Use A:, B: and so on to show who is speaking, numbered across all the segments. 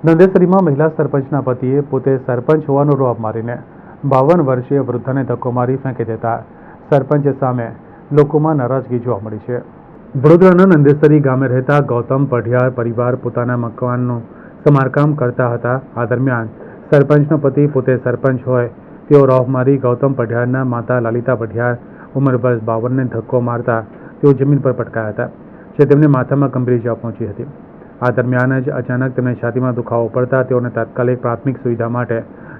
A: નંદેસરીમાં મહિલા સરપંચના પતિએ પોતે સરપંચ હોવાનો રોપ મારીને 52 વર્ષીય વૃદ્ધને ધક્કો મારી ફેંકી દેતા સરપંચ સામે લોકોમાં નારાજગી જોવા મળી છે। વડોદરાના નંદેસરી ગામે રહેતા ગૌતમ પઢિયાર પરિવાર પોતાના મકાનનું સમારકામ કરતા હતા। આ દરમિયાન સરપંચનો પતિ પોતે સરપંચ હોય તેઓ રોપ મારી ગૌતમ પઢિયારના માતા લલિતા પઢિયાર ઉંમર વર્ષ 52ને ધક્કો મારતા તેઓ જમીન પર પટકાયા હતા, જે તેમને માથામાં ગંભીર ઇજા પહોંચી હતી। આ દરમિયાન જ અચાનક તેમને છાતીમાં દુખાવો પડતા તેઓને તાત્કાલિક પ્રાથમિક સુવિધા માટે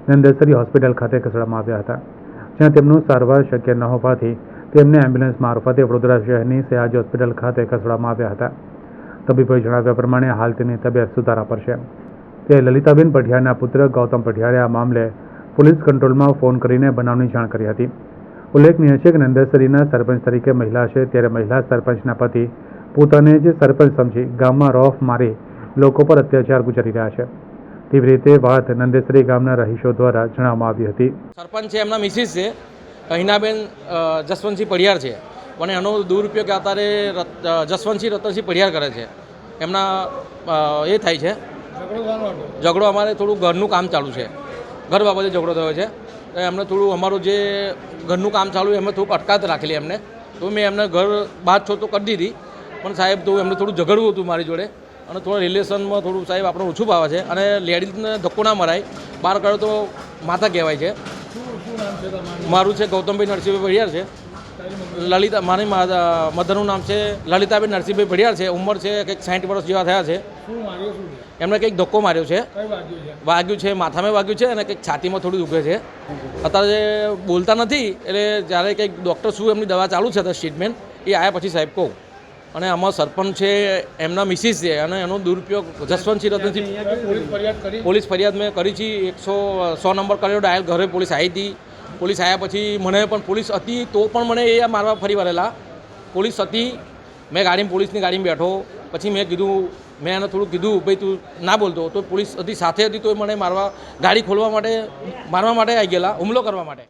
A: નંદેસરી હોસ્પિટલ ખાતે ખસેડવામાં આવ્યા હતા, જ્યાં તેમનું સારવાર શક્ય ન હોવાથી તેમને એમ્બ્યુલન્સ મારફતે વડોદરા શહેરની સયાજી હોસ્પિટલ ખાતે ખસેડવામાં આવ્યા હતા। તબીબોએ જણાવ્યા પ્રમાણે હાલ તેની તબિયત સુધારા પર છે। ત્યારે લલિતાબેન પઢિયારના પુત્ર ગૌતમ પઢિયારે આ મામલે પોલીસ કંટ્રોલમાં ફોન કરીને બનાવની જાણ કરી હતી। ઉલ્લેખનીય છે કે નંદેસરીના સરપંચ તરીકે મહિલા છે, ત્યારે મહિલા સરપંચના પતિ પોતાને જ સરપંચ સમજી ગામમાં રોફ મારી લોકો પર અત્યાચાર ગુજારી રહ્યા છે। તેવી રીતે વાત નંદેસરી ગામના રહીશો દ્વારા જણાવવામાં આવી હતી।
B: સરપંચ છે, એમના મિસિસ છે હિનાબેન જસવંતસિંહ પઢિયાર છે, અને એનો દુરુપયોગ અત્યારે જસવંતસિંહ રતનસિંહ પઢિયાર કરે છે। એમના એ થાય છે ઝઘડો, અમારે થોડું ઘરનું કામ ચાલુ છે, ઘર બાબતે ઝઘડો થયો છે। એમને થોડું અમારું જે ઘરનું કામ ચાલુ એમને થોડુંક અટકાત રાખેલી એમને, તો મેં એમને ઘર બાદ છો તો કરી દીધી, પણ સાહેબ તો એમને થોડું ઝઘડવું હતું મારી જોડે, અને થોડા રિલેશનમાં થોડું સાહેબ આપણે ઓછું ભાવે છે, અને લેડીઝને ધક્કો ના મરાય, બહાર કાઢો તો માતા કહેવાય છે। મારું છે ગૌતમભાઈ નરસિંહભાઈ પઢિયાર છે, લલિતા મારી મધરનું નામ છે લલિતાબેન નરસિંહભાઈ પઢિયાર છે, ઉંમર છે કંઈક 60 વર્ષ જેવા થયા છે। એમને કંઈક ધક્કો માર્યો છે, વાગ્યું છે, માથામાં વાગ્યું છે, અને કંઈક છાતીમાં થોડું દુખે છે। અત્યારે બોલતા નથી, એટલે જ્યારે કંઈક ડૉક્ટર શું એમની દવા ચાલુ છે ટ્રીટમેન્ટ, એ આવ્યા પછી સાહેબ કહું। અને આમાં સરપંચ છે, એમના મિસિસ છે, અને એનો દુરુપયોગ જસવંતસિંહ રતનસિંહ પોલીસ ફરિયાદ મેં કરી છે। 100 નંબર કર્યો ડાયલ, ઘરે પોલીસ આવી હતી। પોલીસ આવ્યા પછી મને પણ પોલીસ હતી તો પણ મને એ મારવા ફરી વળેલા। પોલીસ હતી, મેં પોલીસની ગાડીમાં બેઠો, પછી મેં કીધું, મેં એને થોડું કીધું ભાઈ તું ના બોલતો, તો પોલીસ હતી સાથે હતી, તો મને મારવા ગાડી ખોલવા માટે મારવા માટે આવી ગયેલા, હુમલો કરવા માટે।